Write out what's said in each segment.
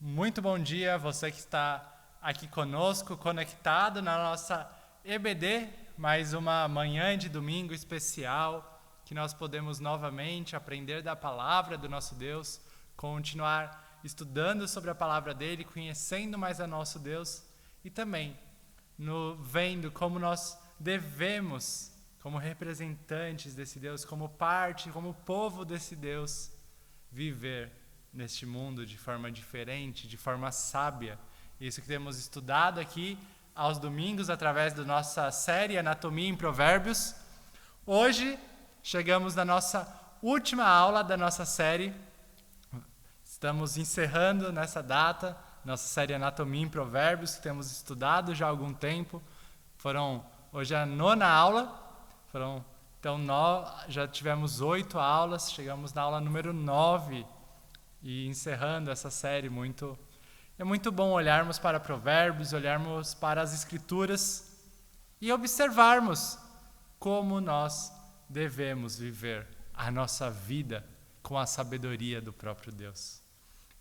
Muito bom dia, você que está aqui conosco, conectado na nossa EBD, mais uma manhã de domingo especial, que nós podemos novamente aprender da palavra do nosso Deus, continuar estudando sobre a palavra dele, conhecendo mais a nosso Deus e também vendo como nós devemos, como representantes desse Deus, como parte, como povo desse Deus, viver neste mundo de forma diferente, de forma sábia. Isso que temos estudado aqui aos domingos através da nossa série Anatomia em Provérbios. Hoje chegamos na nossa última aula da nossa série. Estamos encerrando nessa data nossa série Anatomia em Provérbios, que temos estudado já há algum tempo. Hoje é a 9ª aula. Já tivemos 8 aulas, chegamos na aula número 9 e encerrando essa série. É muito bom olharmos para Provérbios, olharmos para as Escrituras e observarmos como nós devemos viver a nossa vida com a sabedoria do próprio Deus.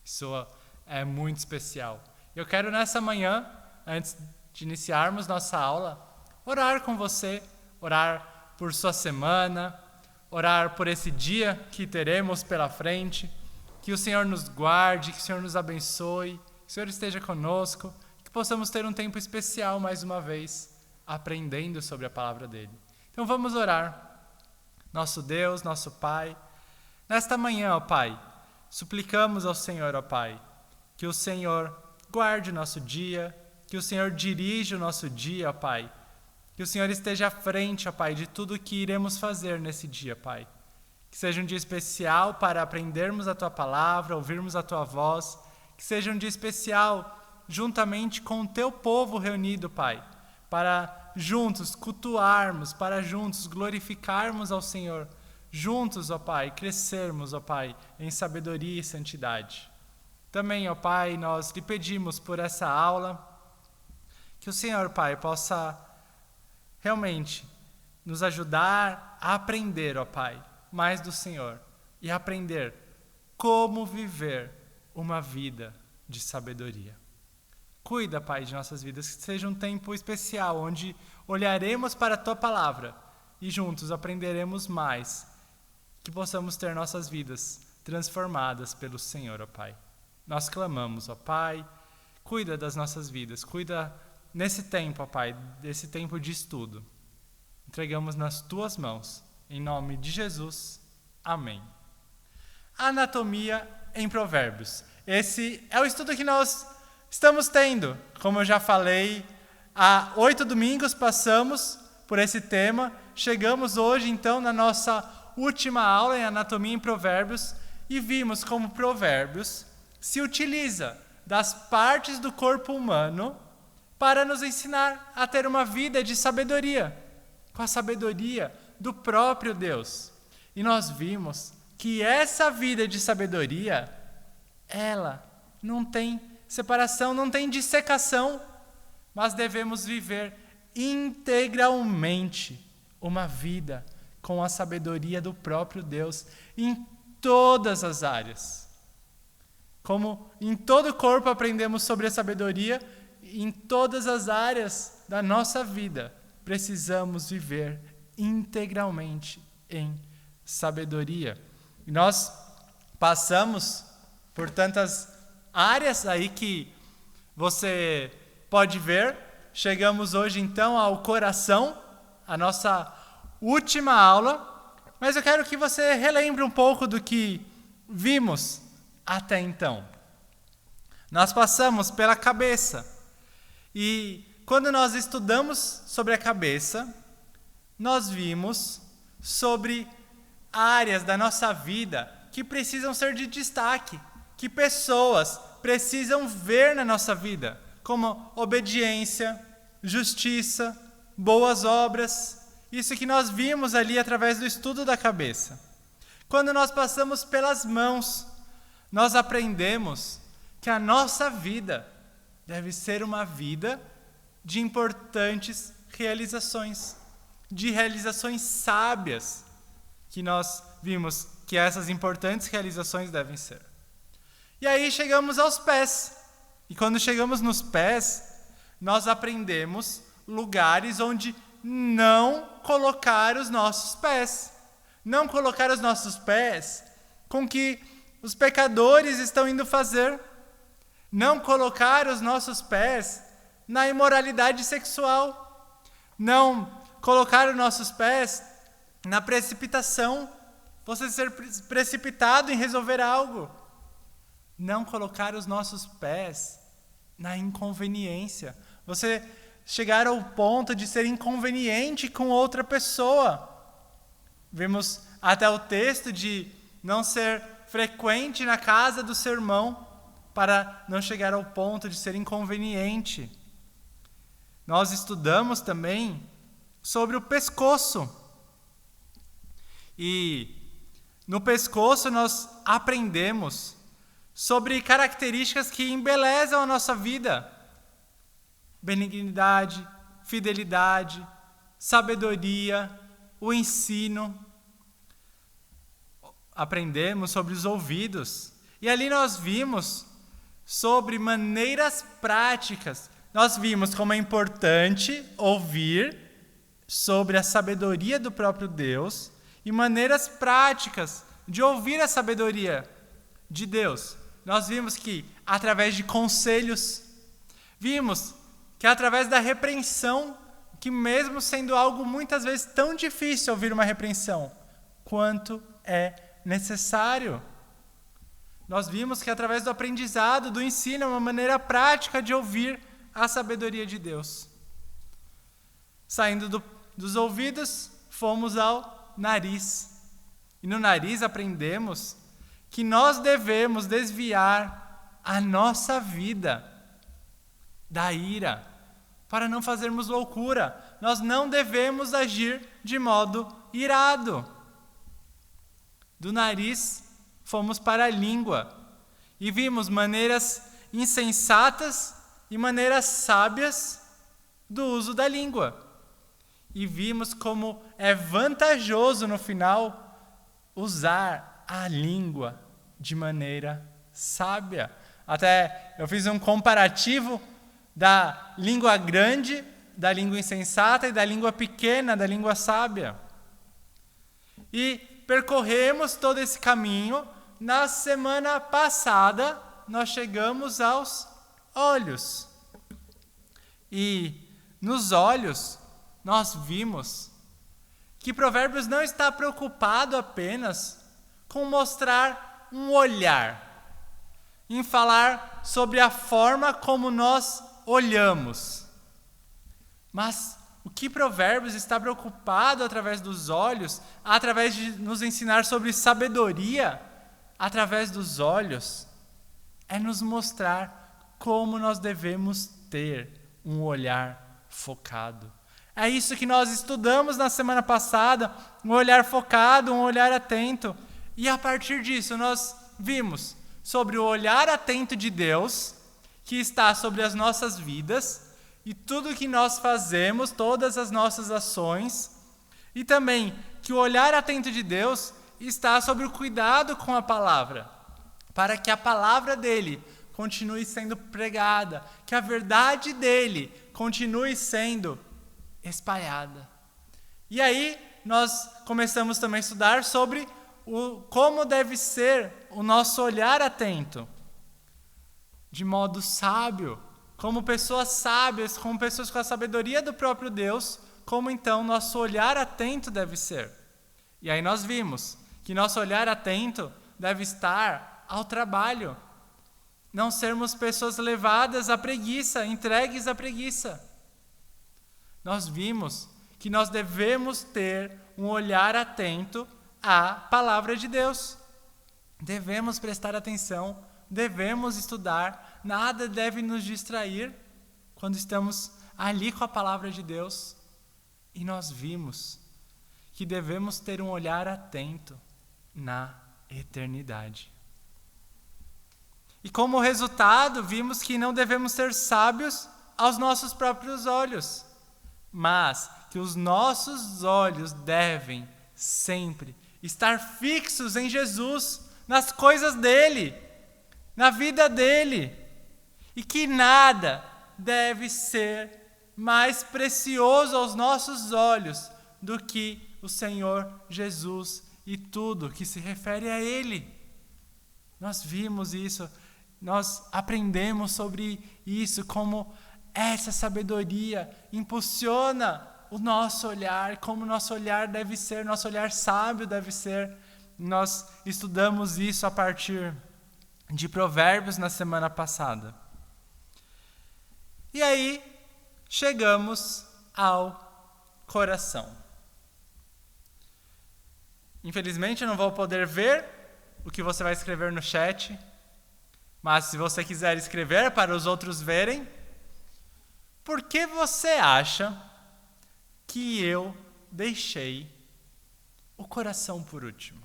Isso é muito especial. Eu quero nessa manhã, antes de iniciarmos nossa aula, orar com você, orar por sua semana, orar por esse dia que teremos pela frente, que o Senhor nos guarde, que o Senhor nos abençoe, que o Senhor esteja conosco, que possamos ter um tempo especial mais uma vez, aprendendo sobre a palavra dele. Então vamos orar. Nosso Deus, nosso Pai, nesta manhã, ó Pai, suplicamos ao Senhor, ó Pai, que o Senhor guarde o nosso dia, que o Senhor dirija o nosso dia, ó Pai, que o Senhor esteja à frente, ó Pai, de tudo o que iremos fazer nesse dia, Pai. Que seja um dia especial para aprendermos a Tua palavra, ouvirmos a Tua voz. Que seja um dia especial juntamente com o Teu povo reunido, Pai, para juntos cultuarmos, para juntos glorificarmos ao Senhor. Juntos, ó Pai, crescermos, ó Pai, em sabedoria e santidade. Também, ó Pai, nós lhe pedimos por essa aula, que o Senhor, Pai, possa realmente nos ajudar a aprender, ó Pai, mais do Senhor e aprender como viver uma vida de sabedoria. Cuida, Pai, de nossas vidas, que seja um tempo especial, onde olharemos para a Tua palavra e juntos aprenderemos mais, que possamos ter nossas vidas transformadas pelo Senhor, ó Pai. Nós clamamos, ó Pai, cuida das nossas vidas, cuida nesse tempo, ó Pai, desse tempo de estudo. Entregamos nas Tuas mãos. Em nome de Jesus, amém. Anatomia em Provérbios. Esse é o estudo que nós estamos tendo. Como eu já falei, há 8 domingos passamos por esse tema. Chegamos hoje, então, na nossa última aula em Anatomia em Provérbios e vimos como Provérbios se utiliza das partes do corpo humano para nos ensinar a ter uma vida de sabedoria, com a sabedoria do próprio Deus. E nós vimos que essa vida de sabedoria, ela não tem separação, não tem dissecação, mas devemos viver integralmente uma vida com a sabedoria do próprio Deus em todas as áreas. Como em todo o corpo aprendemos sobre a sabedoria, em todas as áreas da nossa vida precisamos viver integralmente em sabedoria. E nós passamos por tantas áreas aí que você pode ver. Chegamos hoje então ao coração, a nossa última aula, mas eu quero que você relembre um pouco do que vimos até então. Nós passamos pela cabeça e quando nós estudamos sobre a cabeça, nós vimos sobre áreas da nossa vida que precisam ser de destaque, que pessoas precisam ver na nossa vida, como obediência, justiça, boas obras. Isso que nós vimos ali através do estudo da cabeça. Quando nós passamos pelas mãos, nós aprendemos que a nossa vida deve ser uma vida de importantes realizações, de realizações sábias, que nós vimos que essas importantes realizações devem ser. E aí chegamos aos pés. E quando chegamos nos pés, nós aprendemos lugares onde não colocar os nossos pés. Não colocar os nossos pés com que os pecadores estão indo fazer. Não colocar os nossos pés na imoralidade sexual. Não colocar os nossos pés na precipitação. Você ser precipitado em resolver algo. Não colocar os nossos pés na inconveniência. Você chegar ao ponto de ser inconveniente com outra pessoa. Vimos até o texto de não ser frequente na casa do seu irmão, para não chegar ao ponto de ser inconveniente. Nós estudamos também sobre o pescoço. E no pescoço nós aprendemos sobre características que embelezam a nossa vida. Benignidade, fidelidade, sabedoria, o ensino. Aprendemos sobre os ouvidos. E ali nós vimos sobre maneiras práticas. Nós vimos como é importante ouvir sobre a sabedoria do próprio Deus e maneiras práticas de ouvir a sabedoria de Deus. Nós vimos que através de conselhos, vimos que através da repreensão, que mesmo sendo algo muitas vezes tão difícil ouvir uma repreensão, quanto é necessário. Nós vimos que através do aprendizado, do ensino, é uma maneira prática de ouvir a sabedoria de Deus. Saindo dos ouvidos, fomos ao nariz. E no nariz aprendemos que nós devemos desviar a nossa vida da ira, para não fazermos loucura. Nós não devemos agir de modo irado. Do nariz, fomos para a língua e vimos maneiras insensatas e maneiras sábias do uso da língua. E vimos como é vantajoso no final usar a língua de maneira sábia. Até eu fiz um comparativo da língua grande, da língua insensata e da língua pequena, da língua sábia. E percorremos todo esse caminho. Na semana passada, nós chegamos aos olhos. E nos olhos, nós vimos que Provérbios não está preocupado apenas com mostrar um olhar, em falar sobre a forma como nós olhamos. Mas o que Provérbios está preocupado através dos olhos, através de nos ensinar sobre sabedoria, através dos olhos, é nos mostrar como nós devemos ter um olhar focado. É isso que nós estudamos na semana passada, um olhar focado, um olhar atento. E a partir disso nós vimos sobre o olhar atento de Deus, que está sobre as nossas vidas, e tudo que nós fazemos, todas as nossas ações, e também que o olhar atento de Deus está sobre o cuidado com a palavra, para que a palavra dele continue sendo pregada, que a verdade dele continue sendo espalhada. E aí nós começamos também a estudar sobre como deve ser o nosso olhar atento, de modo sábio, como pessoas sábias, como pessoas com a sabedoria do próprio Deus, como então nosso olhar atento deve ser. E aí nós vimos que nosso olhar atento deve estar ao trabalho, não sermos pessoas levadas à preguiça, entregues à preguiça. Nós vimos que nós devemos ter um olhar atento à palavra de Deus. Devemos prestar atenção, devemos estudar, nada deve nos distrair quando estamos ali com a palavra de Deus. E nós vimos que devemos ter um olhar atento na eternidade. E como resultado, vimos que não devemos ser sábios aos nossos próprios olhos, mas que os nossos olhos devem sempre estar fixos em Jesus, nas coisas dele, na vida dele, e que nada deve ser mais precioso aos nossos olhos do que o Senhor Jesus e tudo que se refere a Ele. Nós vimos isso, nós aprendemos sobre isso, como essa sabedoria impulsiona o nosso olhar, como nosso olhar deve ser, nosso olhar sábio deve ser. Nós estudamos isso a partir de Provérbios na semana passada. E aí, chegamos ao coração. Infelizmente, eu não vou poder ver o que você vai escrever no chat, mas se você quiser escrever para os outros verem, por que você acha que eu deixei o coração por último?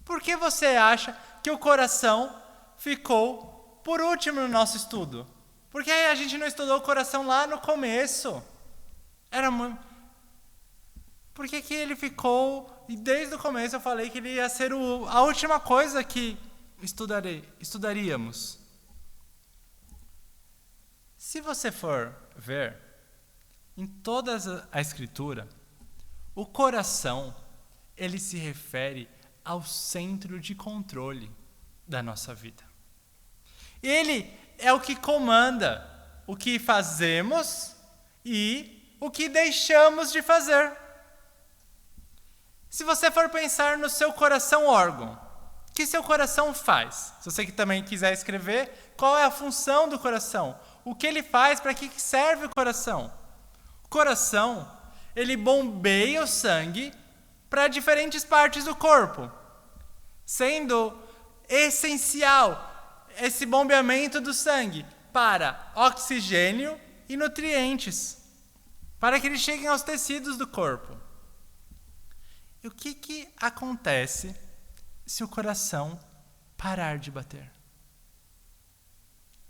Por que você acha que o coração ficou por último no nosso estudo? Porque a gente não estudou o coração lá no começo. Por que ele ficou? E desde o começo eu falei que ele ia ser a última coisa que estudaríamos. Se você for ver, em toda a Escritura, o coração, ele se refere ao centro de controle da nossa vida. Ele é o que comanda o que fazemos e o que deixamos de fazer. Se você for pensar no seu coração órgão, o que seu coração faz? Se você que também quiser escrever, qual é a função do coração? O que ele faz? Para que serve o coração? O coração, ele bombeia o sangue para diferentes partes do corpo, sendo essencial esse bombeamento do sangue para oxigênio e nutrientes, para que eles cheguem aos tecidos do corpo. E o que acontece se o coração parar de bater?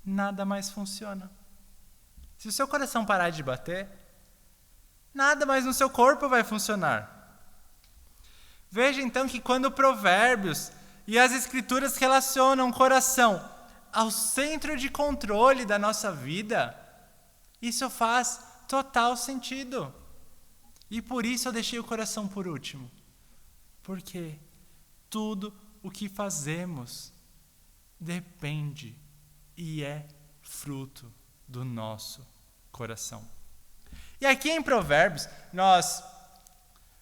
Nada mais funciona. Se o seu coração parar de bater, nada mais no seu corpo vai funcionar. Veja então que quando Provérbios e as Escrituras relacionam o coração ao centro de controle da nossa vida, isso faz total sentido. E por isso eu deixei o coração por último. Porque tudo o que fazemos depende e é fruto do nosso coração. E aqui em Provérbios,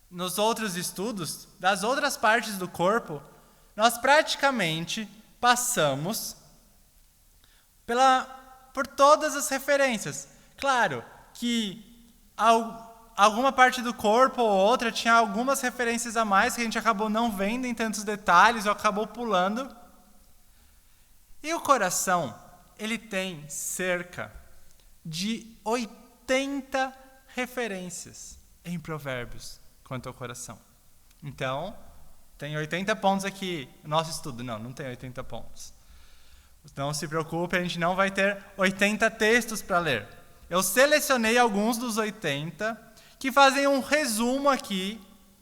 nos outros estudos, das outras partes do corpo, nós praticamente passamos por todas as referências. Claro que alguma parte do corpo ou outra tinha algumas referências a mais que a gente acabou não vendo em tantos detalhes ou acabou pulando. E o coração, ele tem cerca de 80 referências em Provérbios quanto ao coração. Então, tem 80 pontos aqui no nosso estudo. Não tem 80 pontos. Não se preocupe, a gente não vai ter 80 textos para ler. Eu selecionei alguns dos 80 que fazem um resumo aqui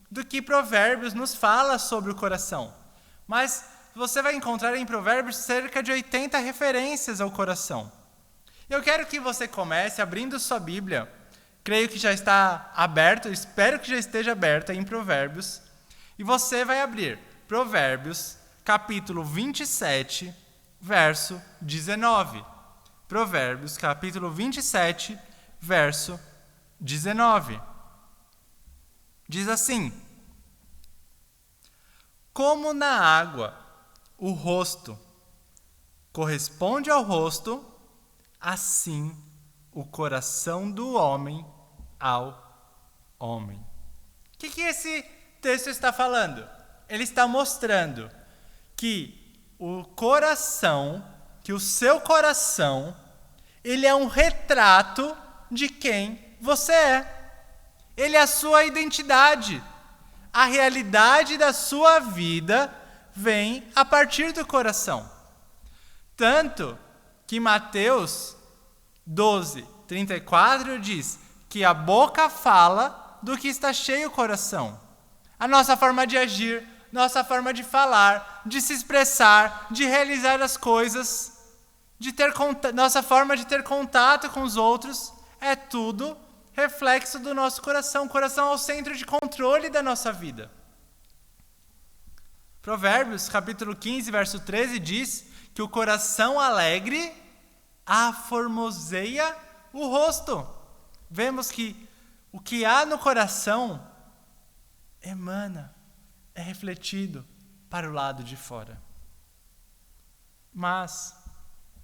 do que Provérbios nos fala sobre o coração. Mas você vai encontrar em Provérbios cerca de 80 referências ao coração. Eu quero que você comece abrindo sua Bíblia. Creio que já está aberto, espero que já esteja aberta em Provérbios. E você vai abrir Provérbios, capítulo 27, verso 19. Provérbios, capítulo 27, verso 19. Diz assim: como na água o rosto corresponde ao rosto, assim o coração do homem ao homem. O que esse texto está falando? Ele está mostrando que o seu coração, ele é um retrato de quem você é. Ele é a sua identidade. A realidade da sua vida vem a partir do coração. Tanto que Mateus 12:34 diz que a boca fala do que está cheio o coração. A nossa forma de agir, nossa forma de falar, de se expressar, de realizar as coisas, nossa forma de ter contato com os outros, é tudo reflexo do nosso coração. O coração é o centro de controle da nossa vida. Provérbios, capítulo 15, verso 13, diz que o coração alegre aformoseia o rosto. Vemos que o que há no coração emana, é refletido para o lado de fora. Mas,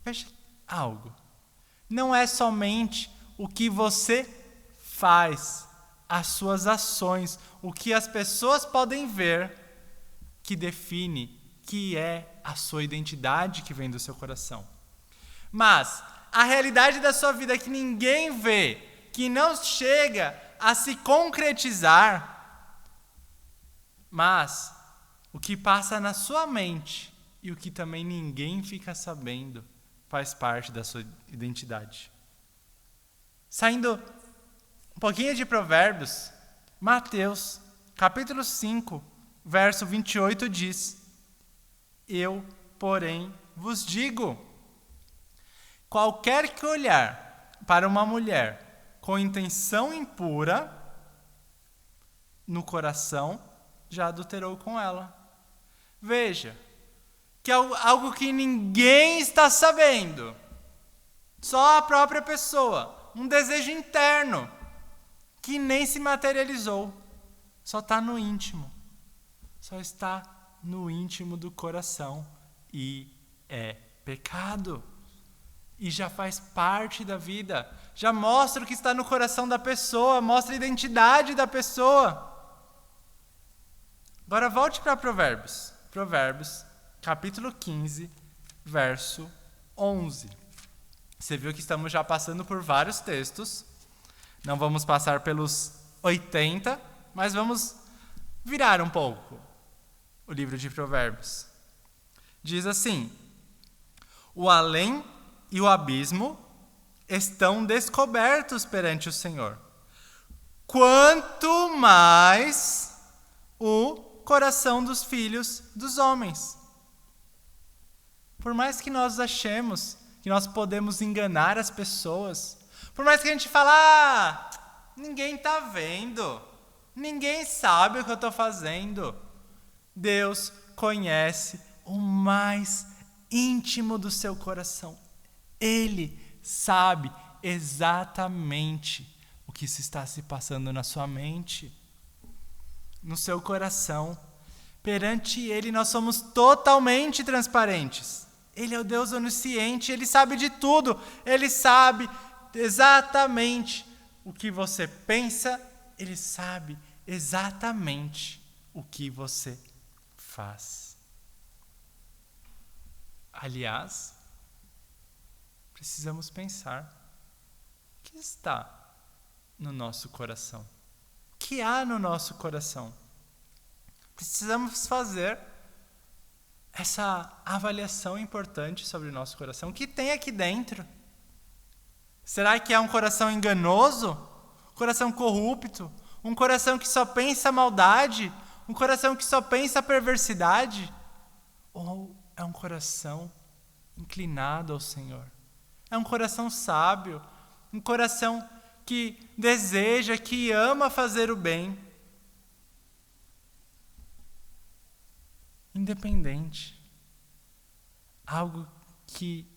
veja algo. Não é somente o que você faz, as suas ações, o que as pessoas podem ver, que define que é a sua identidade que vem do seu coração. Mas a realidade da sua vida que ninguém vê, que não chega a se concretizar, mas o que passa na sua mente e o que também ninguém fica sabendo faz parte da sua identidade. Saindo um pouquinho de Provérbios, Mateus, capítulo 5, verso 28 diz: Eu, porém, vos digo, qualquer que olhar para uma mulher com intenção impura, no coração já adulterou com ela. Veja, que é algo que ninguém está sabendo, só a própria pessoa, um desejo interno, que nem se materializou, só está no íntimo, só está no íntimo do coração, e é pecado, e já faz parte da vida, já mostra o que está no coração da pessoa, mostra a identidade da pessoa. Agora volte para Provérbios. Provérbios, capítulo 15, verso 11. Você viu que estamos já passando por vários textos. Não vamos passar pelos 80, mas vamos virar um pouco o livro de Provérbios. Diz assim: o além e o abismo estão descobertos perante o Senhor. Quanto mais o coração dos filhos dos homens. Por mais que nós achemos que nós podemos enganar as pessoas, por mais que a gente fale, ninguém está vendo, ninguém sabe o que eu estou fazendo, Deus conhece o mais íntimo do seu coração. Ele sabe exatamente o que se está se passando na sua mente, no seu coração. Perante Ele nós somos totalmente transparentes. Ele é o Deus onisciente, Ele sabe de tudo. Ele sabe exatamente o que você pensa, Ele sabe exatamente o que você faz. Aliás, precisamos pensar o que está no nosso coração. O que há no nosso coração? Precisamos fazer essa avaliação importante sobre o nosso coração. O que tem aqui dentro? Será que é um coração enganoso? Um coração corrupto? Um coração que só pensa maldade? Um coração que só pensa perversidade? Ou é um coração inclinado ao Senhor? É um coração sábio? Um coração que deseja, que ama fazer o bem? Independente. Algo que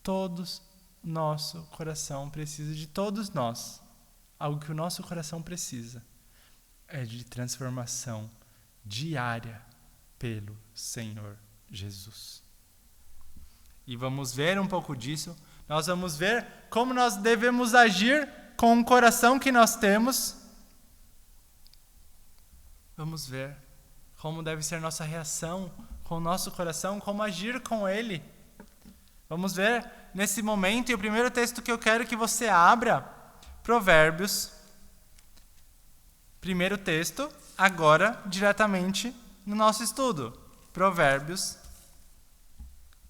todos nosso coração precisa, de todos nós. Algo que o nosso coração precisa é de transformação diária pelo Senhor Jesus. E vamos ver um pouco disso. Nós vamos ver como nós devemos agir com o coração que nós temos. Vamos ver como deve ser nossa reação com o nosso coração, como agir com ele. Vamos ver nesse momento, e o primeiro texto que eu quero que você abra, Provérbios, primeiro texto, agora diretamente no nosso estudo. Provérbios,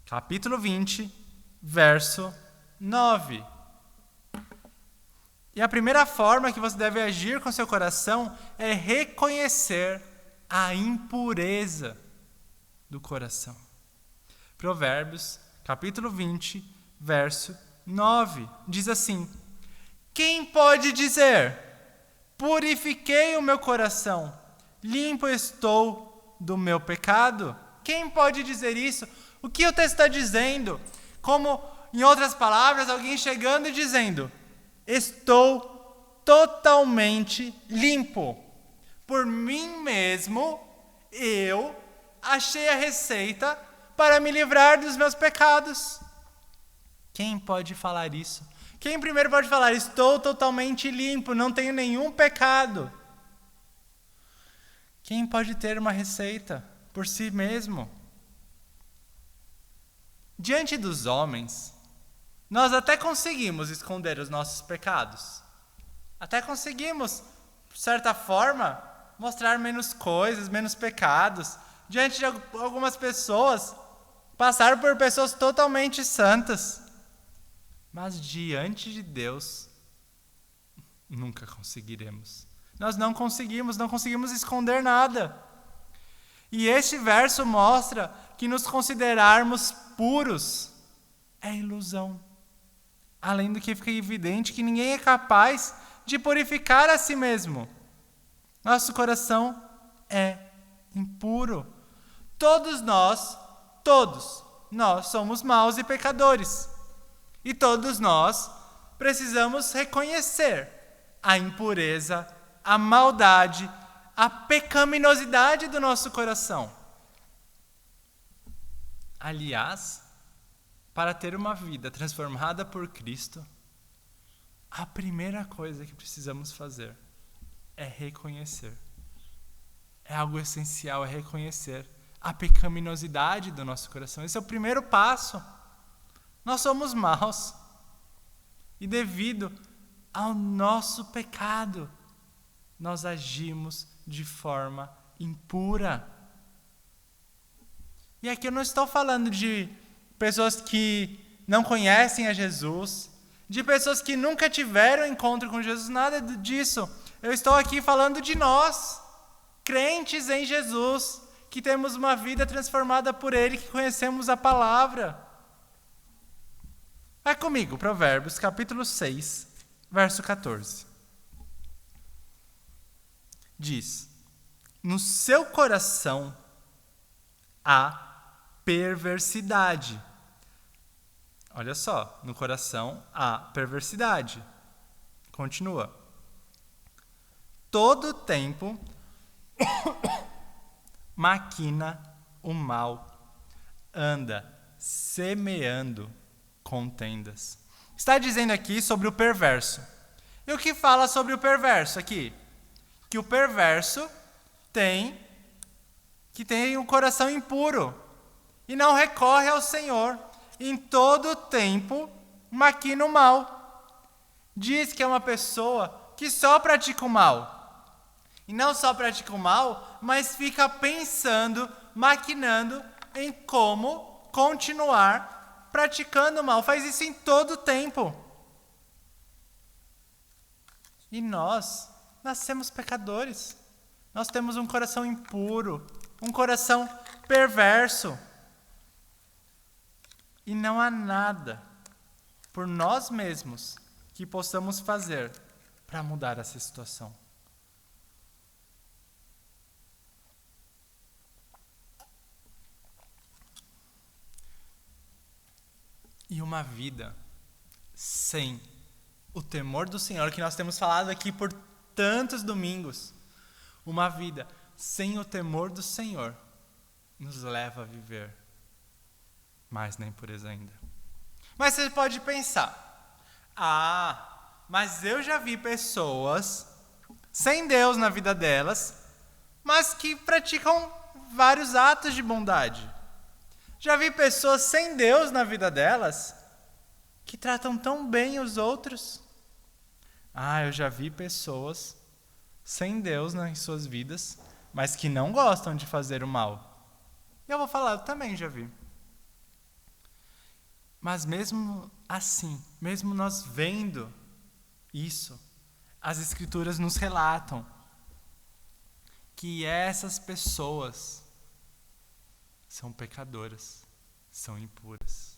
capítulo 20, verso 9. E a primeira forma que você deve agir com seu coração é reconhecer a impureza do coração. Provérbios, capítulo 20, verso 9, diz assim: quem pode dizer, purifiquei o meu coração, limpo estou do meu pecado? Quem pode dizer isso? O que o texto está dizendo? Como, em outras palavras, alguém chegando e dizendo: estou totalmente limpo. Por mim mesmo, eu achei a receita para me livrar dos meus pecados. Quem pode falar isso? Quem primeiro pode falar: estou totalmente limpo, não tenho nenhum pecado? Quem pode ter uma receita por si mesmo? Diante dos homens, nós até conseguimos esconder os nossos pecados. Até conseguimos, de certa forma, mostrar menos coisas, menos pecados. Diante de algumas pessoas, passar por pessoas totalmente santas. Mas diante de Deus, nunca conseguiremos. Nós não conseguimos esconder nada. E este verso mostra que nos considerarmos puros é ilusão. Além do que fica evidente que ninguém é capaz de purificar a si mesmo. Nosso coração é impuro. Todos nós somos maus e pecadores. E todos nós precisamos reconhecer a impureza, a maldade, a pecaminosidade do nosso coração. Aliás, para ter uma vida transformada por Cristo, a primeira coisa que precisamos fazer é reconhecer. É algo essencial, é reconhecer a pecaminosidade do nosso coração. Esse é o primeiro passo. Nós somos maus. E devido ao nosso pecado, nós agimos de forma impura. E aqui eu não estou falando de pessoas que não conhecem a Jesus, de pessoas que nunca tiveram encontro com Jesus, nada disso. Eu estou aqui falando de nós, crentes em Jesus, que temos uma vida transformada por Ele, que conhecemos a palavra. Vai comigo, Provérbios, capítulo 6, verso 14. Diz: no seu coração há perversidade. Olha só, no coração há perversidade. Continua. Todo tempo maquina o mal, anda semeando contendas. Está dizendo aqui sobre o perverso. E o que fala sobre o perverso aqui? Que o perverso tem um coração impuro e não recorre ao Senhor. Em todo tempo maquina o mal. Diz que é uma pessoa que só pratica o mal. E não só pratica o mal, mas fica pensando, maquinando em como continuar praticando o mal. Faz isso em todo tempo. E nós nascemos pecadores. Nós temos um coração impuro, um coração perverso. E não há nada por nós mesmos que possamos fazer para mudar essa situação. E uma vida sem o temor do Senhor, que nós temos falado aqui por tantos domingos, uma vida sem o temor do Senhor nos leva a viver mais na impureza ainda. Mas você pode pensar: mas eu já vi pessoas sem Deus na vida delas, mas que praticam vários atos de bondade. Já vi pessoas sem Deus na vida delas que tratam tão bem os outros. Eu já vi pessoas sem Deus em suas vidas, mas que não gostam de fazer o mal. E eu vou falar, eu também já vi. Mas mesmo assim, mesmo nós vendo isso, as Escrituras nos relatam que essas pessoas são pecadoras, são impuras.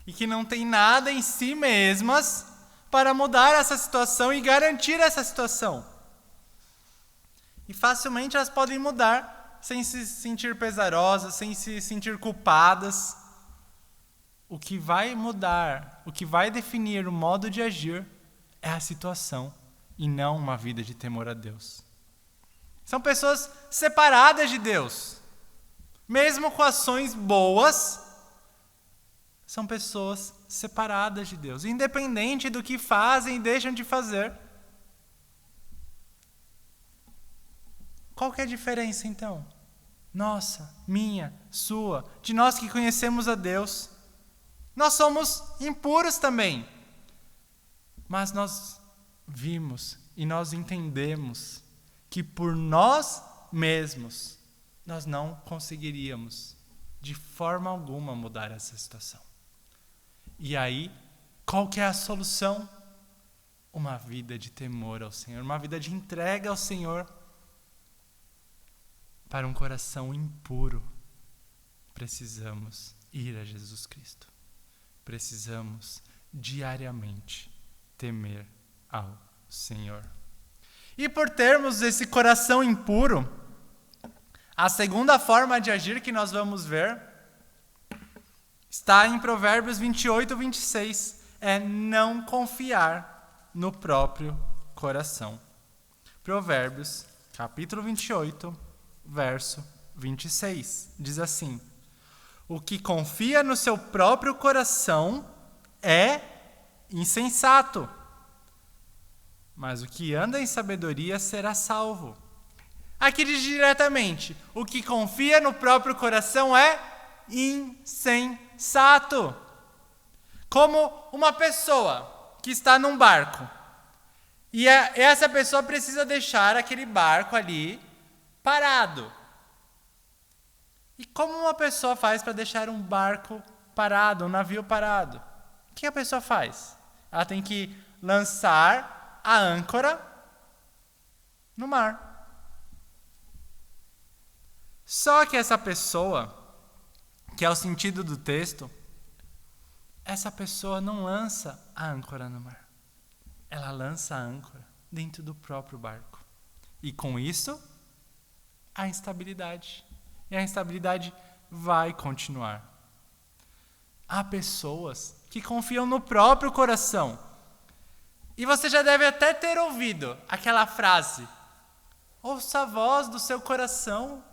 E que não tem nada em si mesmas para mudar essa situação e garantir essa situação. E facilmente elas podem mudar sem se sentir pesarosas, sem se sentir culpadas. O que vai mudar, o que vai definir o modo de agir é a situação e não uma vida de temor a Deus. São pessoas separadas de Deus. Mesmo com ações boas, são pessoas separadas de Deus, independente do que fazem e deixam de fazer. Qual que é a diferença então? Nossa, minha, sua, de nós que conhecemos a Deus. Nós somos impuros também. Mas nós vimos e nós entendemos que por nós mesmos nós não conseguiríamos de forma alguma mudar essa situação. E aí, qual que é a solução? Uma vida de temor ao Senhor, uma vida de entrega ao Senhor. Para um coração impuro, precisamos ir a Jesus Cristo. Precisamos diariamente temer ao Senhor. E por termos esse coração impuro, a segunda forma de agir que nós vamos ver está em Provérbios 28, 26. É não confiar no próprio coração. Provérbios, capítulo 28, verso 26. Diz assim: o que confia no seu próprio coração é insensato, mas o que anda em sabedoria será salvo. Aqui diz diretamente: o que confia no próprio coração é insensato. Como uma pessoa que está num barco e essa pessoa precisa deixar aquele barco ali parado. E como uma pessoa faz para deixar um barco parado, um navio parado? O que a pessoa faz? Ela tem que lançar a âncora no mar. Só que essa pessoa, que é o sentido do texto, essa pessoa não lança a âncora no mar. Ela lança a âncora dentro do próprio barco. E com isso, a instabilidade. E a instabilidade vai continuar. Há pessoas que confiam no próprio coração. E você já deve até ter ouvido aquela frase: ouça a voz do seu coração.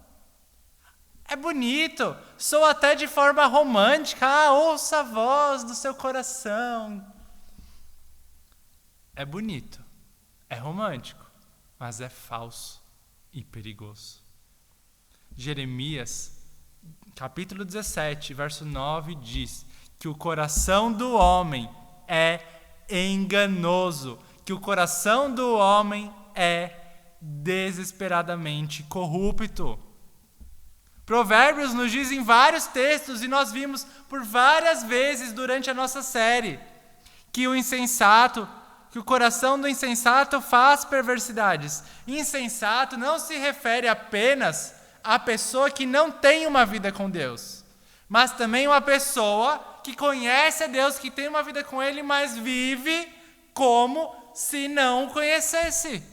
É bonito, soa até de forma romântica. Ouça a voz do seu coração. É bonito, é romântico, mas é falso e perigoso. Jeremias, capítulo 17, verso 9, diz que o coração do homem é enganoso, que o coração do homem é desesperadamente corrupto. Provérbios nos diz em vários textos, e nós vimos por várias vezes durante a nossa série, que o coração do insensato faz perversidades. Insensato não se refere apenas à pessoa que não tem uma vida com Deus, mas também uma pessoa que conhece a Deus, que tem uma vida com Ele, mas vive como se não o conhecesse.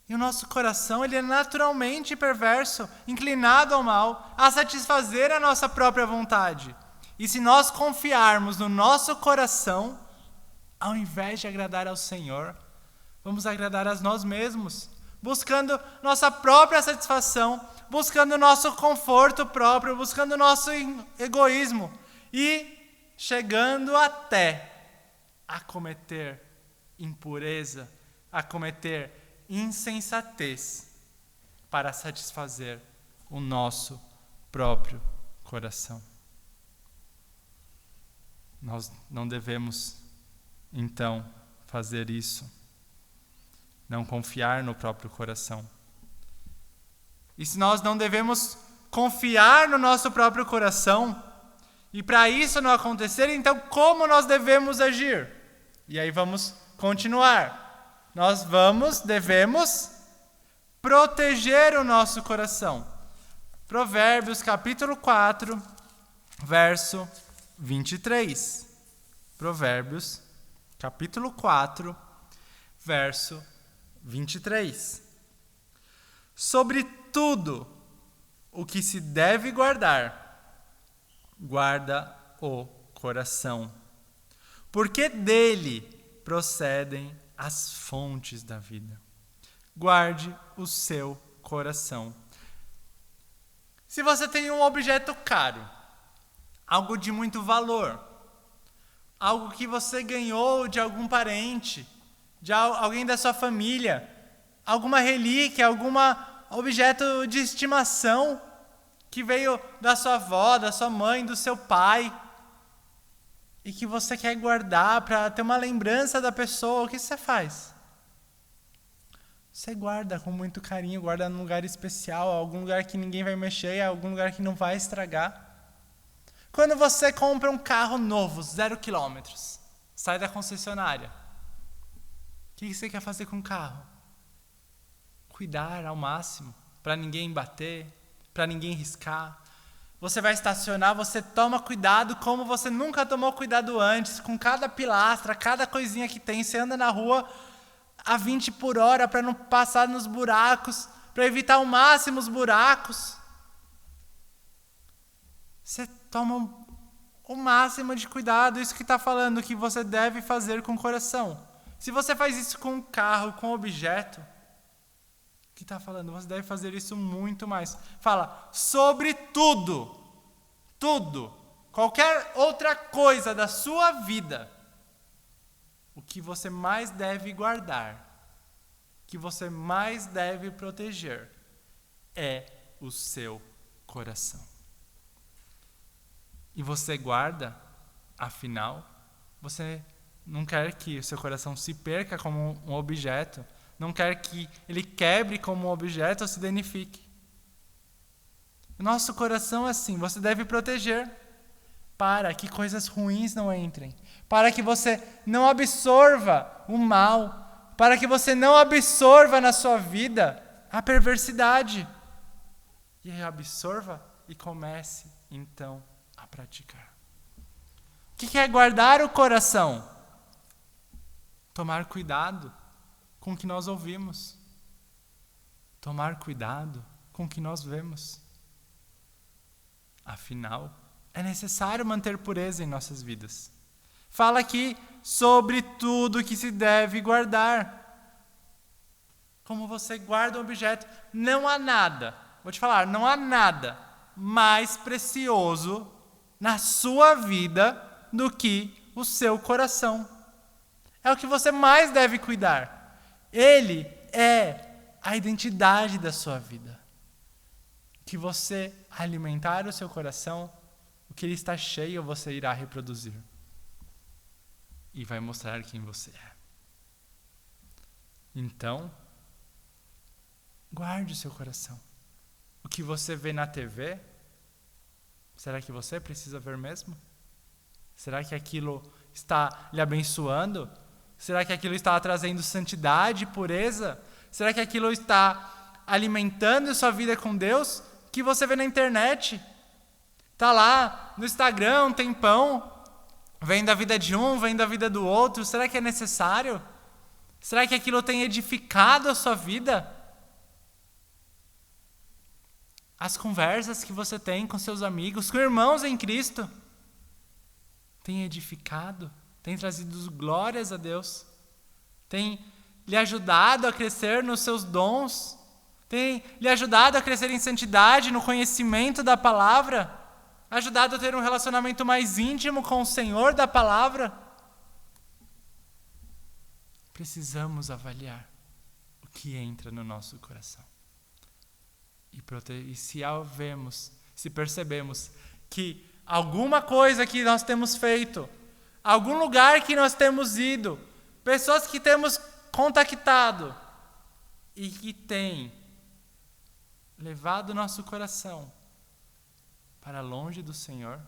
E o nosso coração, ele é naturalmente perverso, inclinado ao mal, a satisfazer a nossa própria vontade. E se nós confiarmos no nosso coração, ao invés de agradar ao Senhor, vamos agradar a nós mesmos, buscando nossa própria satisfação, buscando nosso conforto próprio, buscando nosso egoísmo e chegando até a cometer impureza, a cometer insensatez para satisfazer o nosso próprio coração. Nós não devemos, então, fazer isso. Não confiar no próprio coração. E se nós não devemos confiar no nosso próprio coração, e para isso não acontecer, então como nós devemos agir? E aí vamos continuar. Nós devemos proteger o nosso coração. Provérbios capítulo 4, verso 23. Provérbios capítulo 4, verso 23. Sobre tudo o que se deve guardar, guarda o coração, porque dele procedem as fontes da vida. Guarde o seu coração. Se você tem um objeto caro, algo de muito valor, algo que você ganhou de algum parente, de alguém da sua família, alguma relíquia, algum objeto de estimação que veio da sua avó, da sua mãe, do seu pai, e que você quer guardar para ter uma lembrança da pessoa, o que você faz? Você guarda com muito carinho, guarda num lugar especial, algum lugar que ninguém vai mexer, algum lugar que não vai estragar. Quando você compra um carro novo, 0 quilômetros, sai da concessionária, o que você quer fazer com o carro? Cuidar ao máximo, para ninguém bater, para ninguém riscar. Você vai estacionar, você toma cuidado como você nunca tomou cuidado antes, com cada pilastra, cada coisinha que tem. Você anda na rua a 20 por hora para não passar nos buracos, para evitar ao máximo os buracos. Você toma o máximo de cuidado, isso que está falando que você deve fazer com o coração. Se você faz isso com um carro, com um objeto, o que está falando? Você deve fazer isso muito mais. Fala, sobre tudo, qualquer outra coisa da sua vida, o que você mais deve guardar, que você mais deve proteger, é o seu coração. E você guarda, afinal, você não quer que o seu coração se perca como um objeto, não quer que ele quebre como um objeto ou se danifique. O nosso coração é assim, você deve proteger para que coisas ruins não entrem, para que você não absorva o mal, para que você não absorva na sua vida a perversidade. E absorva e comece, então, a praticar. O que é guardar o coração? Tomar cuidado com o que nós ouvimos. Tomar cuidado com o que nós vemos. Afinal, é necessário manter pureza em nossas vidas. Fala aqui sobre tudo que se deve guardar. Como você guarda um objeto, não há nada, vou te falar, não há nada mais precioso na sua vida do que o seu coração. É o que você mais deve cuidar. Ele é a identidade da sua vida. Que você alimentar o seu coração, o que ele está cheio, você irá reproduzir. E vai mostrar quem você é. Então, guarde o seu coração. O que você vê na TV, será que você precisa ver mesmo? Será que aquilo está lhe abençoando? Será que aquilo está trazendo santidade, pureza? Será que aquilo está alimentando sua vida com Deus? O que você vê na internet? Está lá no Instagram um tempão, vendo a vida de um, vendo a vida do outro. Será que é necessário? Será que aquilo tem edificado a sua vida? As conversas que você tem com seus amigos, com irmãos em Cristo, tem edificado? Tem trazido glórias a Deus? Tem lhe ajudado a crescer nos seus dons? Tem lhe ajudado a crescer em santidade, no conhecimento da palavra? Ajudado a ter um relacionamento mais íntimo com o Senhor da palavra? Precisamos avaliar o que entra no nosso coração. E se percebemos que alguma coisa que nós temos feito, algum lugar que nós temos ido, pessoas que temos contactado e que têm levado o nosso coração para longe do Senhor,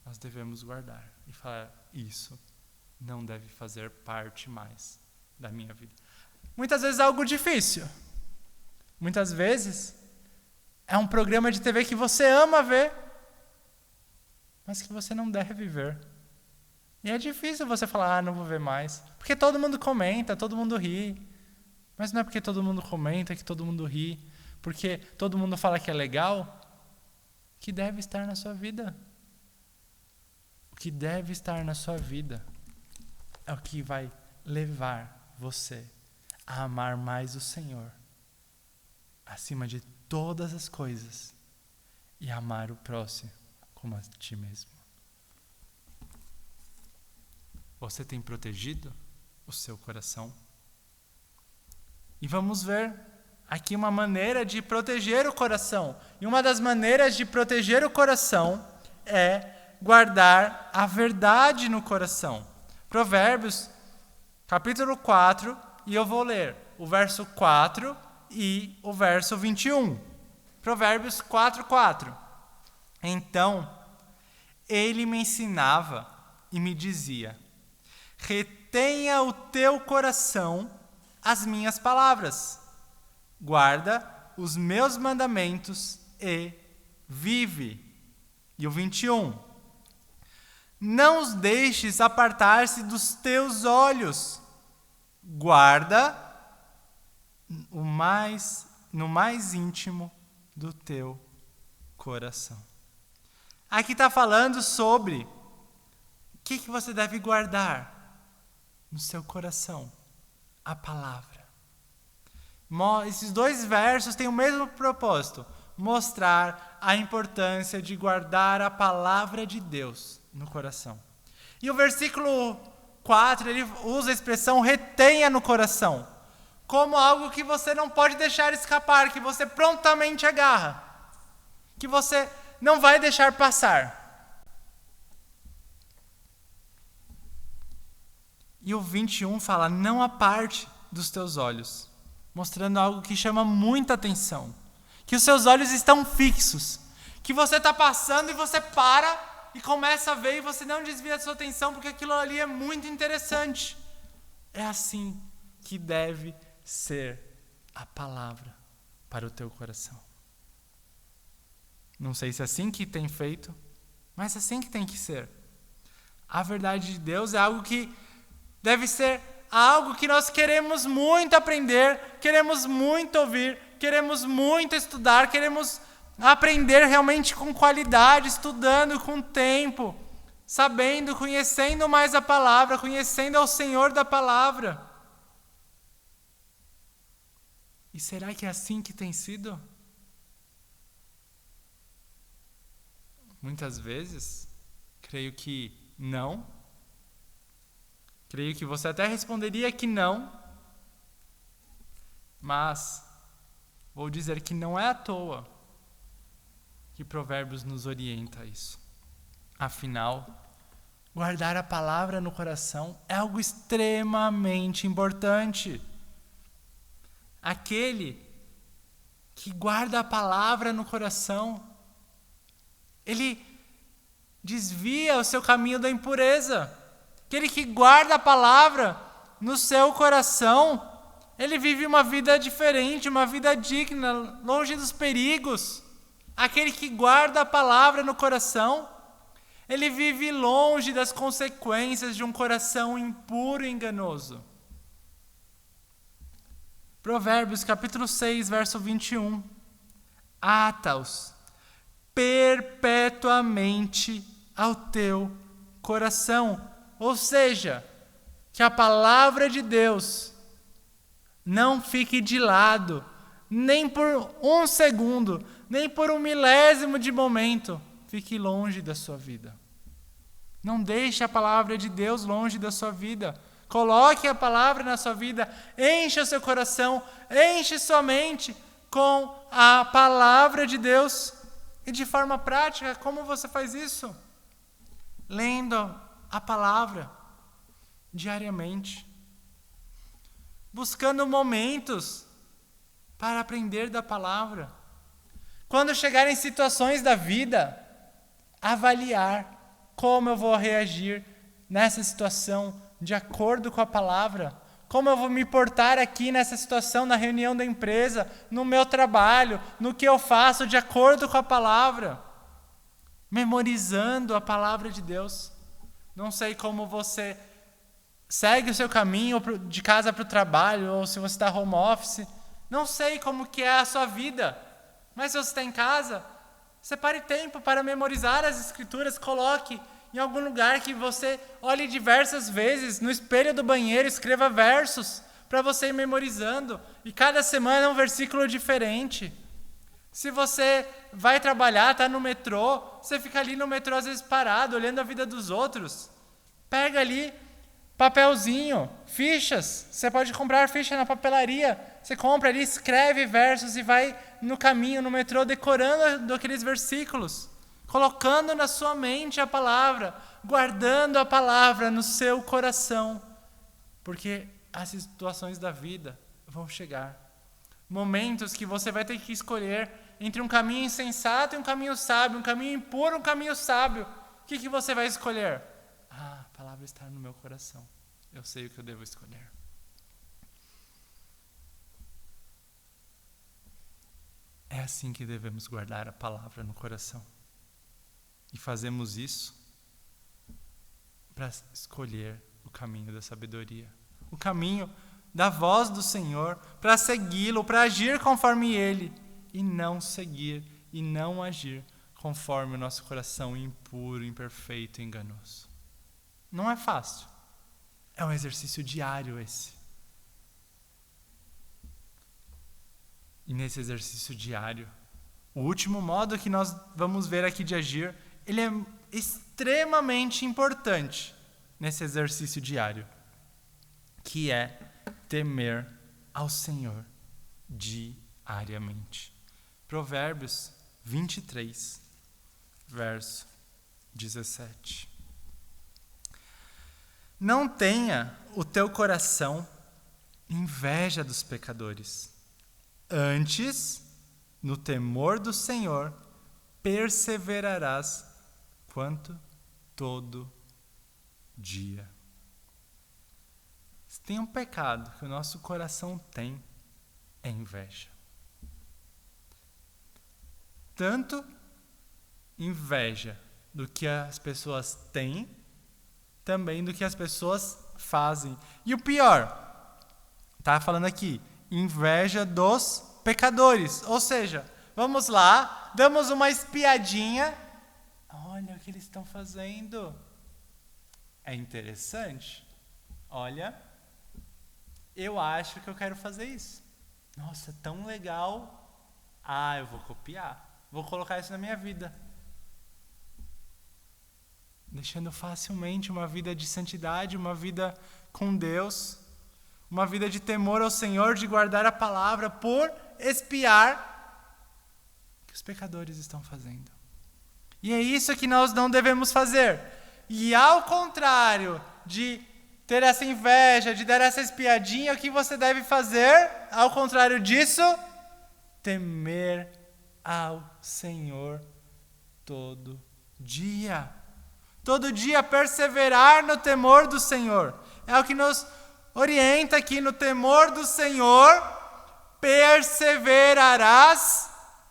nós devemos guardar e falar, isso não deve fazer parte mais da minha vida. Muitas vezes é algo difícil. Muitas vezes é um programa de TV que você ama ver, mas que você não deve ver. E é difícil você falar, não vou ver mais. Porque todo mundo comenta, todo mundo ri. Mas não é porque todo mundo comenta que todo mundo ri. Porque todo mundo fala que é legal, que deve estar na sua vida. O que deve estar na sua vida é o que vai levar você a amar mais o Senhor acima de todas as coisas e amar o próximo como a ti mesmo. Você tem protegido o seu coração? E vamos ver aqui uma maneira de proteger o coração. E uma das maneiras de proteger o coração é guardar a verdade no coração. Provérbios, capítulo 4, e eu vou ler o verso 4 e o verso 21. Provérbios 4:4. Então, ele me ensinava e me dizia: retenha o teu coração as minhas palavras, guarda os meus mandamentos e vive. E o 21. Não os deixes apartar-se dos teus olhos, guarda no mais íntimo do teu coração. Aqui está falando sobre o que você deve guardar no seu coração. A palavra. Esses dois versos têm o mesmo propósito. Mostrar a importância de guardar a palavra de Deus no coração. E o versículo 4, ele usa a expressão retenha no coração. Como algo que você não pode deixar escapar, que você prontamente agarra. Que você não vai deixar passar. E o 21 fala, não aparte dos teus olhos. Mostrando algo que chama muita atenção. Que os seus olhos estão fixos. Que você está passando e você para e começa a ver e você não desvia a sua atenção porque aquilo ali é muito interessante. É assim que deve ser a palavra para o teu coração. Não sei se é assim que tem feito, mas é assim que tem que ser. A verdade de Deus é algo que deve ser algo que nós queremos muito aprender, queremos muito ouvir, queremos muito estudar, queremos aprender realmente com qualidade, estudando com tempo, sabendo, conhecendo mais a palavra, conhecendo ao Senhor da palavra. E será que é assim que tem sido? Muitas vezes, creio que não. Creio que você até responderia que não. Mas vou dizer que não é à toa que Provérbios nos orienta a isso. Afinal, guardar a palavra no coração é algo extremamente importante. Aquele que guarda a palavra no coração, ele desvia o seu caminho da impureza. Aquele que guarda a palavra no seu coração, ele vive uma vida diferente, uma vida digna, longe dos perigos. Aquele que guarda a palavra no coração, ele vive longe das consequências de um coração impuro e enganoso. Provérbios capítulo 6, verso 21. Ata-os perpetuamente ao teu coração. Ou seja, que a palavra de Deus não fique de lado, nem por um segundo, nem por um milésimo de momento, fique longe da sua vida. Não deixe a palavra de Deus longe da sua vida. Coloque a palavra na sua vida, encha o seu coração, enche sua mente com a palavra de Deus. E de forma prática, como você faz isso? Lendo a palavra diariamente. Buscando momentos para aprender da palavra. Quando chegarem situações da vida, avaliar como eu vou reagir nessa situação de acordo com a palavra. Como eu vou me portar aqui nessa situação, na reunião da empresa, no meu trabalho, no que eu faço de acordo com a palavra. Memorizando a palavra de Deus. Não sei como você segue o seu caminho de casa para o trabalho, ou se você está home office. Não sei como que é a sua vida. Mas se você está em casa, separe tempo para memorizar as escrituras, coloque em algum lugar que você olhe diversas vezes, no espelho do banheiro, escreva versos para você ir memorizando. E cada semana é um versículo diferente. Se você vai trabalhar, está no metrô, você fica ali no metrô às vezes parado, olhando a vida dos outros. Pega ali papelzinho, fichas. Você pode comprar ficha na papelaria. Você compra ali, escreve versos e vai no caminho, no metrô, decorando aqueles versículos. Colocando na sua mente a palavra, guardando a palavra no seu coração. Porque as situações da vida vão chegar. Momentos que você vai ter que escolher entre um caminho insensato e um caminho sábio, um caminho impuro e um caminho sábio. O que você vai escolher? A palavra está no meu coração. Eu sei o que eu devo escolher. É assim que devemos guardar a palavra no coração. E fazemos isso para escolher o caminho da sabedoria. O caminho da voz do Senhor, para segui-lo, para agir conforme Ele. E não seguir e não agir conforme o nosso coração impuro, imperfeito e enganoso. Não é fácil. É um exercício diário esse. E nesse exercício diário, o último modo que nós vamos ver aqui de agir, ele é extremamente importante nesse exercício diário, que é temer ao Senhor diariamente. Provérbios 23, verso 17. Não tenha o teu coração inveja dos pecadores. Antes, no temor do Senhor, perseverarás quanto todo dia. Se tem um pecado que o nosso coração tem, é inveja. Tanto inveja do que as pessoas têm, também do que as pessoas fazem. E o pior, tá falando aqui, inveja dos pecadores. Ou seja, vamos lá, damos uma espiadinha. Olha o que eles estão fazendo. É interessante. Olha, eu acho que eu quero fazer isso. Nossa, tão legal. Eu vou copiar. Vou colocar isso na minha vida. Deixando facilmente uma vida de santidade, uma vida com Deus, uma vida de temor ao Senhor, de guardar a palavra por espiar o que os pecadores estão fazendo. E é isso que nós não devemos fazer. E ao contrário de ter essa inveja, de dar essa espiadinha, o que você deve fazer? Ao contrário disso, temer ao Senhor todo dia. Todo dia perseverar no temor do Senhor. É o que nos orienta aqui, no temor do Senhor, perseverarás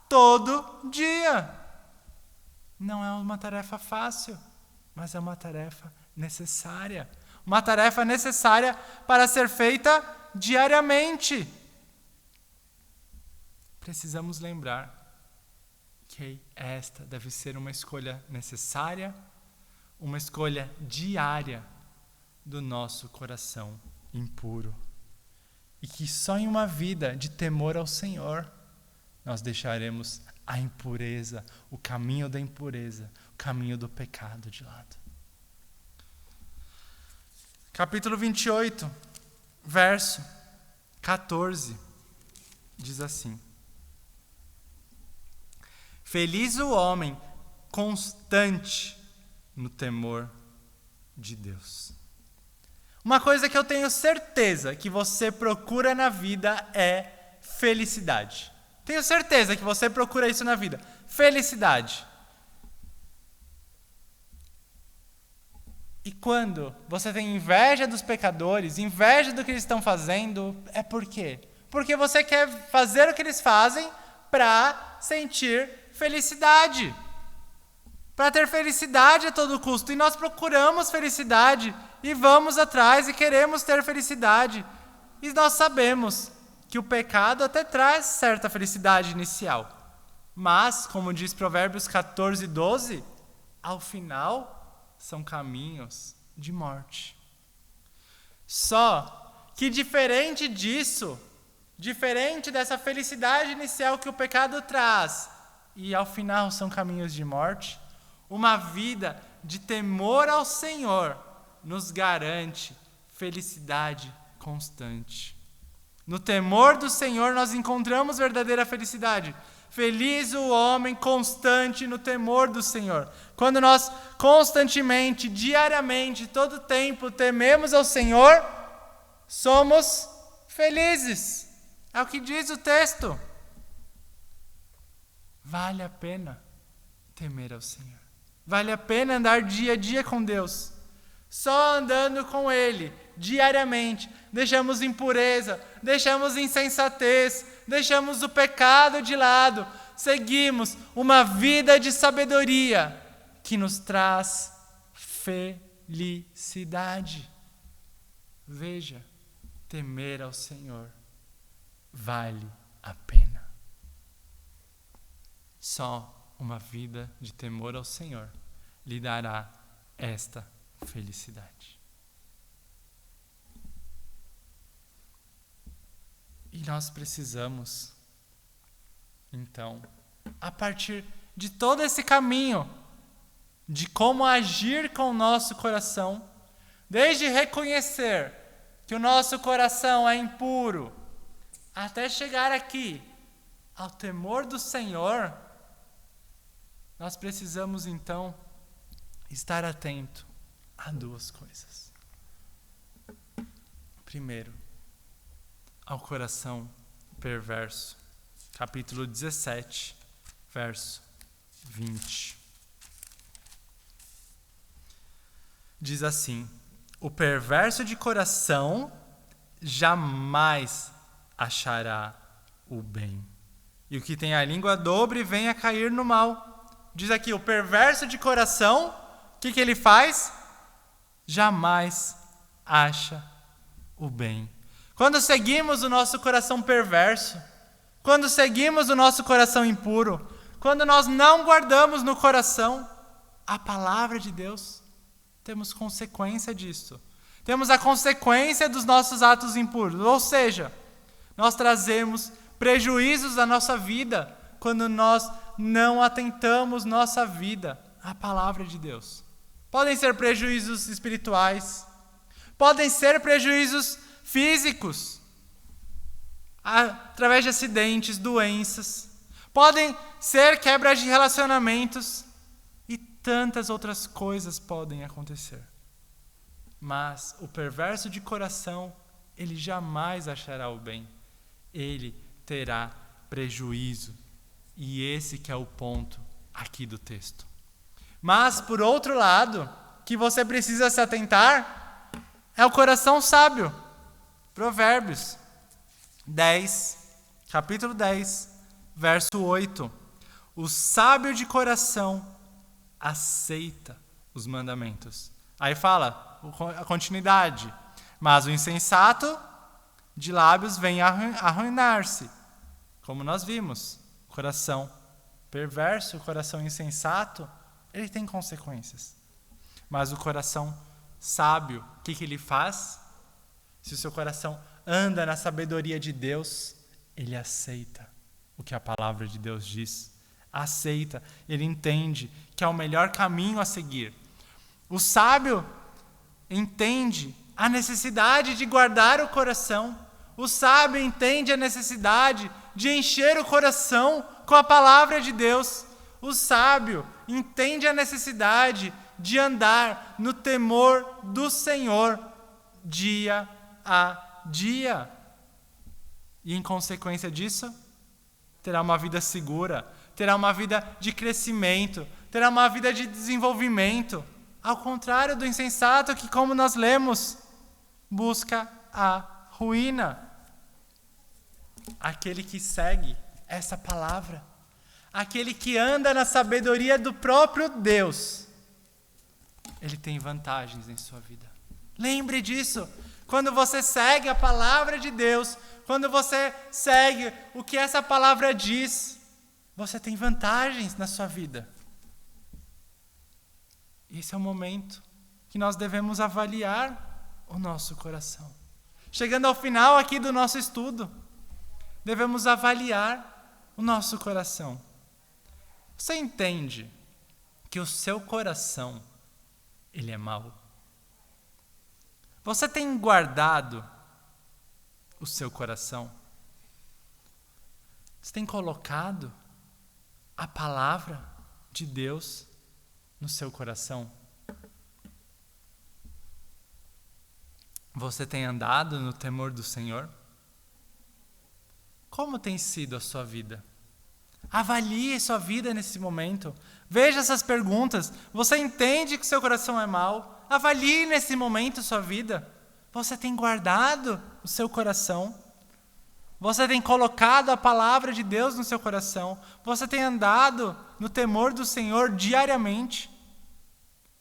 todo dia. Não é uma tarefa fácil, mas é uma tarefa necessária. Uma tarefa necessária para ser feita diariamente. Precisamos lembrar que esta deve ser uma escolha necessária, uma escolha diária do nosso coração impuro. E que só em uma vida de temor ao Senhor nós deixaremos a impureza, o caminho da impureza, o caminho do pecado de lado. Capítulo 28, verso 14, diz assim: Feliz o homem constante no temor de Deus. Uma coisa que eu tenho certeza que você procura na vida é felicidade. Tenho certeza que você procura isso na vida. Felicidade. E quando você tem inveja dos pecadores, inveja do que eles estão fazendo, é por quê? Porque você quer fazer o que eles fazem para sentir felicidade. Para ter felicidade a todo custo. E nós procuramos felicidade e vamos atrás e queremos ter felicidade. E nós sabemos que o pecado até traz certa felicidade inicial. Mas, como diz Provérbios 14:12, ao final são caminhos de morte. Só que diferente disso, diferente dessa felicidade inicial que o pecado traz, e ao final são caminhos de morte, uma vida de temor ao Senhor nos garante felicidade constante. No temor do Senhor nós encontramos verdadeira felicidade. Feliz o homem constante no temor do Senhor. Quando nós constantemente, diariamente, todo tempo tememos ao Senhor, somos felizes. É o que diz o texto. Vale a pena temer ao Senhor. Vale a pena andar dia a dia com Deus. Só andando com Ele, diariamente, deixamos impureza, deixamos insensatez, deixamos o pecado de lado, seguimos uma vida de sabedoria que nos traz felicidade. Veja, temer ao Senhor vale a pena. Só uma vida de temor ao Senhor lhe dará esta felicidade. E nós precisamos, então, a partir de todo esse caminho, de como agir com o nosso coração, desde reconhecer que o nosso coração é impuro, até chegar aqui, ao temor do Senhor, nós precisamos, então, estar atento a duas coisas. Primeiro, ao coração perverso. Capítulo 17, verso 20. Diz assim: o perverso de coração jamais achará o bem. E o que tem a língua dobre vem a cair no mal. Diz aqui, o perverso de coração, o que ele faz? Jamais acha o bem. Quando seguimos o nosso coração perverso, quando seguimos o nosso coração impuro, quando nós não guardamos no coração a palavra de Deus, temos consequência disso. Temos a consequência dos nossos atos impuros. Ou seja, nós trazemos prejuízos à nossa vida quando nós não atentamos nossa vida à palavra de Deus. Podem ser prejuízos espirituais, podem ser prejuízos físicos, através de acidentes, doenças, podem ser quebras de relacionamentos e tantas outras coisas podem acontecer. Mas o perverso de coração, ele jamais achará o bem, ele terá prejuízo. E esse que é o ponto aqui do texto. Mas, por outro lado, que você precisa se atentar, é o coração sábio. Provérbios 10, capítulo 10, verso 8. O sábio de coração aceita os mandamentos. Aí fala a continuidade. Mas o insensato de lábios vem a arruinar-se. Como nós vimos, o coração perverso, o coração insensato, ele tem consequências. Mas o coração sábio, o que ele faz? Se o seu coração anda na sabedoria de Deus, ele aceita o que a palavra de Deus diz. Aceita, ele entende que é o melhor caminho a seguir. O sábio entende a necessidade de guardar o coração. O sábio entende a necessidade de encher o coração com a palavra de Deus. O sábio entende a necessidade de andar no temor do Senhor dia a dia. E em consequência disso, terá uma vida segura, terá uma vida de crescimento, terá uma vida de desenvolvimento. Ao contrário do insensato que, como nós lemos, busca a ruína. Aquele que segue essa palavra, aquele que anda na sabedoria do próprio Deus, ele tem vantagens em sua vida. Lembre disso. Quando você segue a palavra de Deus, quando você segue o que essa palavra diz, você tem vantagens na sua vida. Esse é o momento que nós devemos avaliar o nosso coração. Chegando ao final aqui do nosso estudo, devemos avaliar o nosso coração. Você entende que o seu coração, ele é mau? Você tem guardado o seu coração? Você tem colocado a palavra de Deus no seu coração? Você tem andado no temor do Senhor? Como tem sido a sua vida? Avalie sua vida nesse momento. Veja essas perguntas. Você entende que seu coração é mau? Avalie nesse momento sua vida. Você tem guardado o seu coração? Você tem colocado a palavra de Deus no seu coração? Você tem andado no temor do Senhor diariamente?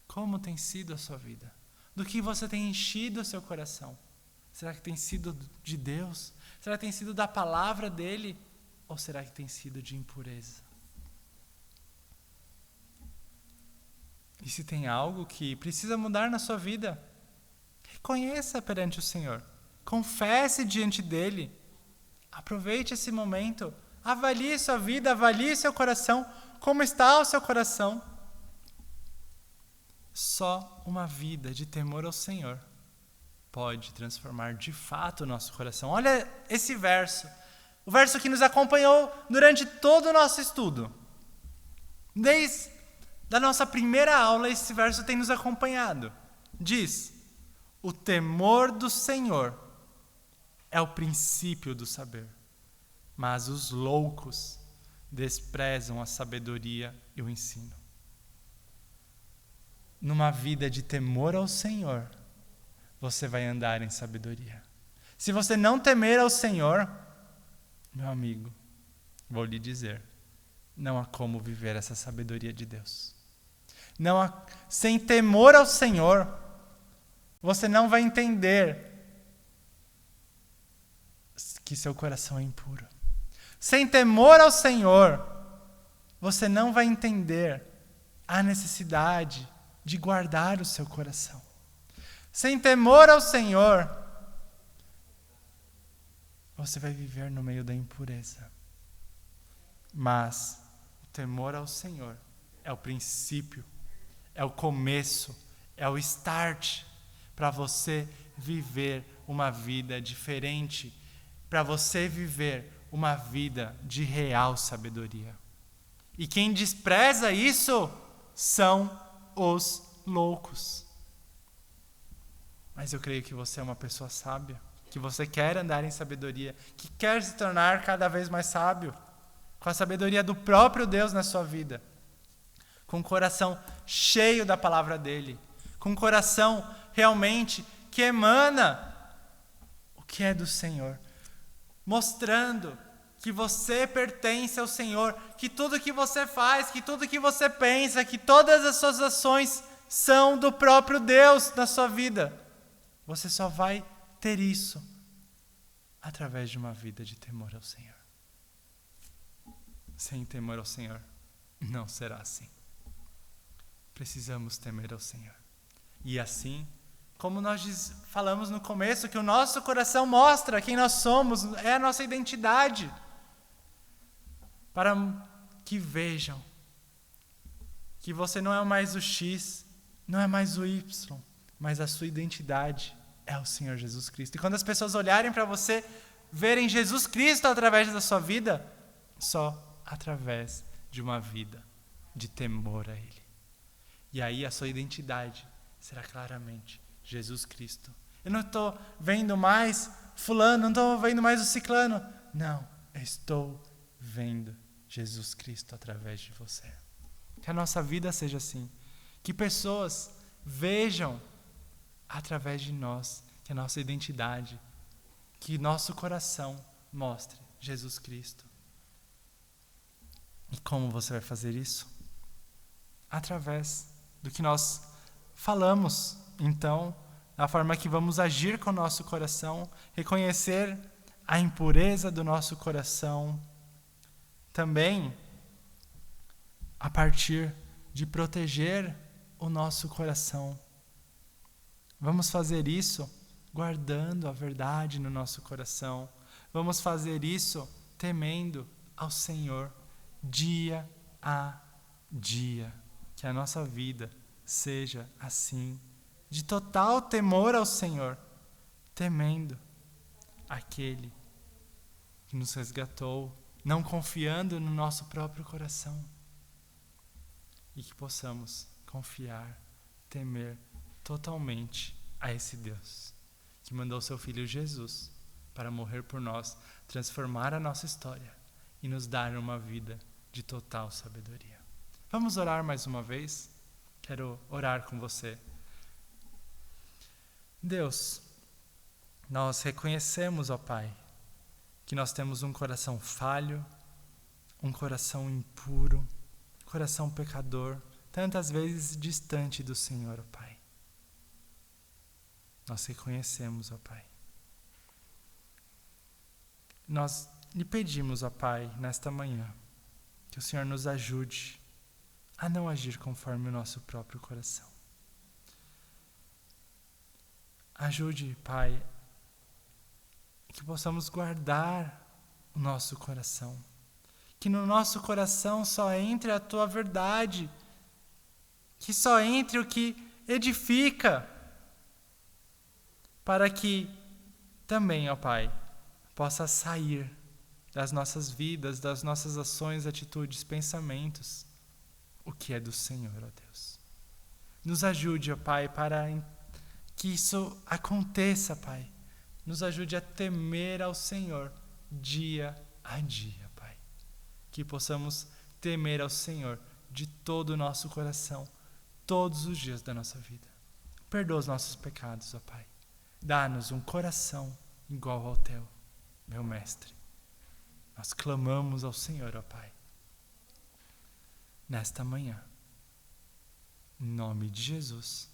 Como tem sido a sua vida? Do que você tem enchido o seu coração? Será que tem sido de Deus? Será que tem sido da palavra dele? Ou será que tem sido de impureza? E se tem algo que precisa mudar na sua vida, reconheça perante o Senhor. Confesse diante dele. Aproveite esse momento. Avalie sua vida, avalie seu coração. Como está o seu coração? Só uma vida de temor ao Senhor pode transformar de fato o nosso coração. Olha esse verso. O verso que nos acompanhou durante todo o nosso estudo. Desde a nossa primeira aula, esse verso tem nos acompanhado. Diz: o temor do Senhor é o princípio do saber, mas os loucos desprezam a sabedoria e o ensino. Numa vida de temor ao Senhor, você vai andar em sabedoria. Se você não temer ao Senhor, meu amigo, vou lhe dizer, não há como viver essa sabedoria de Deus. Sem temor ao Senhor, você não vai entender que seu coração é impuro. Sem temor ao Senhor, você não vai entender a necessidade de guardar o seu coração. Sem temor ao Senhor, você vai viver no meio da impureza. Mas o temor ao Senhor é o princípio, é o começo, é o start para você viver uma vida diferente, para você viver uma vida de real sabedoria. E quem despreza isso são os loucos. Mas eu creio que você é uma pessoa sábia, que você quer andar em sabedoria, que quer se tornar cada vez mais sábio, com a sabedoria do próprio Deus na sua vida, com o coração cheio da palavra dele, com o coração realmente que emana o que é do Senhor, mostrando que você pertence ao Senhor, que tudo que você faz, que tudo que você pensa, que todas as suas ações são do próprio Deus na sua vida. Você só vai ter isso através de uma vida de temor ao Senhor. Sem temor ao Senhor, não será assim. Precisamos temer ao Senhor. E assim, como nós falamos no começo, que o nosso coração mostra quem nós somos, é a nossa identidade. Para que vejam que você não é mais o X, não é mais o Y, mas a sua identidade é o Senhor Jesus Cristo. E quando as pessoas olharem para você, verem Jesus Cristo através da sua vida, só através de uma vida de temor a Ele. E aí a sua identidade será claramente Jesus Cristo. Eu não estou vendo mais fulano, não estou vendo mais o ciclano. Não, eu estou vendo Jesus Cristo através de você. Que a nossa vida seja assim. Que pessoas vejam através de nós, que a nossa identidade, que nosso coração mostre Jesus Cristo. E como você vai fazer isso? Através do que nós falamos. Então, da forma que vamos agir com o nosso coração, reconhecer a impureza do nosso coração. Também, a partir de proteger o nosso coração. Vamos fazer isso guardando a verdade no nosso coração. Vamos fazer isso temendo ao Senhor dia a dia. Que a nossa vida seja assim, de total temor ao Senhor, temendo aquele que nos resgatou, não confiando no nosso próprio coração. E que possamos confiar, temer totalmente a esse Deus que mandou seu Filho Jesus para morrer por nós, transformar a nossa história e nos dar uma vida de total sabedoria. Vamos orar mais uma vez? Quero orar com você. Deus, nós reconhecemos, ó Pai, que nós temos um coração falho, um coração impuro, coração pecador, tantas vezes distante do Senhor, ó Pai. Nós reconhecemos, ó Pai. Nós lhe pedimos, ó Pai, nesta manhã, que o Senhor nos ajude a não agir conforme o nosso próprio coração. Ajude, Pai, que possamos guardar o nosso coração. Que no nosso coração só entre a Tua verdade. Que só entre o que edifica. Para que também, ó Pai, possa sair das nossas vidas, das nossas ações, atitudes, pensamentos, o que é do Senhor, ó Deus. Nos ajude, ó Pai, para que isso aconteça, Pai. Nos ajude a temer ao Senhor dia a dia, Pai. Que possamos temer ao Senhor de todo o nosso coração, todos os dias da nossa vida. Perdoa os nossos pecados, ó Pai. Dá-nos um coração igual ao Teu, meu Mestre. Nós clamamos ao Senhor, ó Pai, nesta manhã. Em nome de Jesus.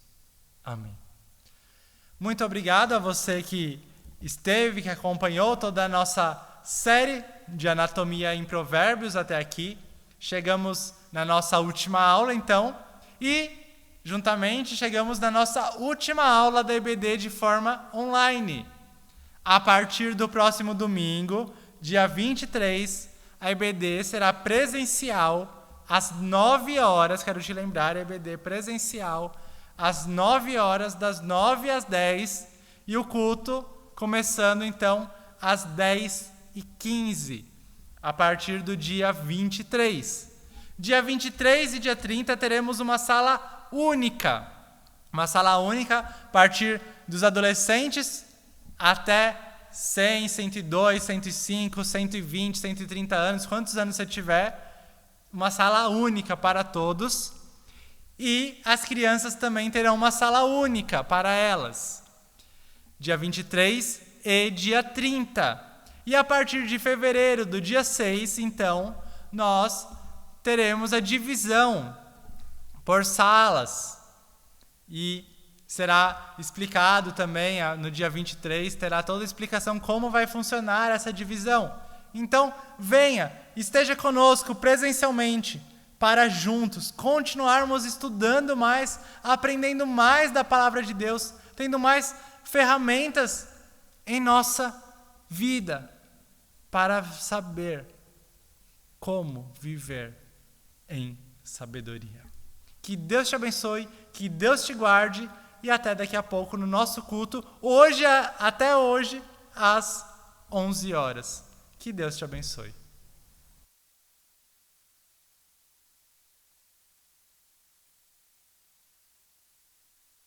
Amém. Muito obrigado a você que esteve, que acompanhou toda a nossa série de Anatomia em Provérbios até aqui. Chegamos na nossa última aula, então, e juntamente chegamos na nossa última aula da EBD de forma online. A partir do próximo domingo, dia 23, a EBD será presencial às 9 horas. Quero te lembrar, a EBD presencial às 9 horas, das 9 às 10, e o culto começando então às 10h15, a partir do dia 23. Dia 23 e dia 30 teremos uma sala única. Uma sala única a partir dos adolescentes até 100, 102, 105, 120, 130 anos, quantos anos você tiver, uma sala única para todos. E as crianças também terão uma sala única para elas, dia 23 e dia 30. E a partir de fevereiro, do dia 6, então, nós teremos a divisão por salas. E será explicado também, no dia 23, terá toda a explicação como vai funcionar essa divisão. Então, venha, esteja conosco presencialmente, para juntos continuarmos estudando mais, aprendendo mais da palavra de Deus, tendo mais ferramentas em nossa vida para saber como viver em sabedoria. Que Deus te abençoe, que Deus te guarde e até daqui a pouco no nosso culto, até hoje, às 11 horas. Que Deus te abençoe.